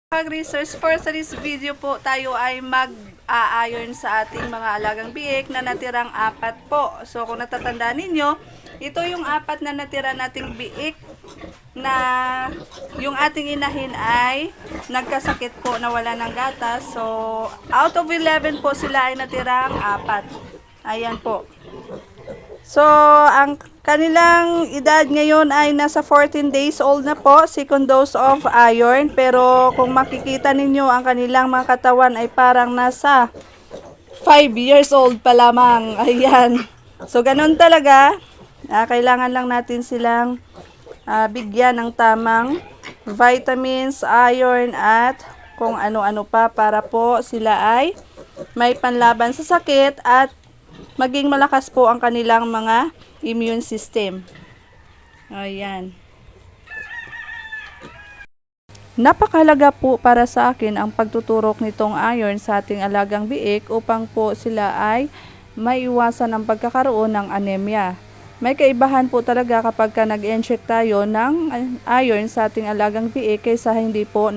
Research for this video po tayo ay mag-a-iron sa ating mga alagang biik na natirang 4 po. So kung natatandaan ninyo, ito yung 4 na natira nating biik na yung ating inahin ay nagkasakit po na wala ng gatas. So out of 11 po sila ay natirang 4. Ayan po. So, ang kanilang edad ngayon ay nasa 14 days old na po, second dose of iron. Pero kung makikita ninyo, ang kanilang mga katawan ay parang nasa 5 years old pa lamang. Ayan. So, ganun talaga. Kailangan lang natin silang bigyan ng tamang vitamins, iron at kung ano-ano pa para po sila ay may panlaban sa sakit at maging malakas po ang kanilang mga immune system. Ayan. Napakahalaga po para sa akin ang pagtuturok nitong iron sa ating alagang biik upang po sila ay maiwasan ang pagkakaroon ng anemia. May kaibahan po talaga kapag nag-inject tayo ng iron sa ating alagang biik kaysa hindi po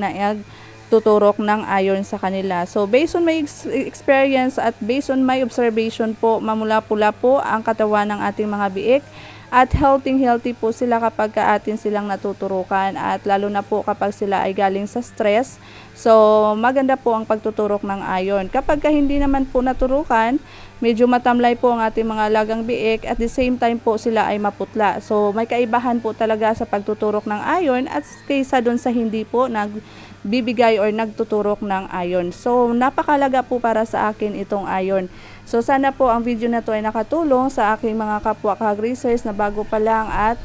tuturok ng iron sa kanila. So, based on my experience at based on my observation po, mamula-pula po ang katawan ng ating mga biik at healthy po sila kapag atin silang natuturukan at lalo na po kapag sila ay galing sa stress. So, maganda po ang pagtuturok ng iron. Kapag hindi naman po naturukan, medyo matamlay po ang ating mga alagang biik at the same time po sila ay maputla. So, may kaibahan po talaga sa pagtuturok ng iron at kaysa doon sa hindi po nagbibigay or nagtuturok ng iron. So, napakalaga po para sa akin itong iron. So, sana po ang video na to ay nakatulong sa aking mga kapwa ka-racers na bago pa lang at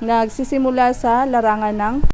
nagsisimula sa larangan ng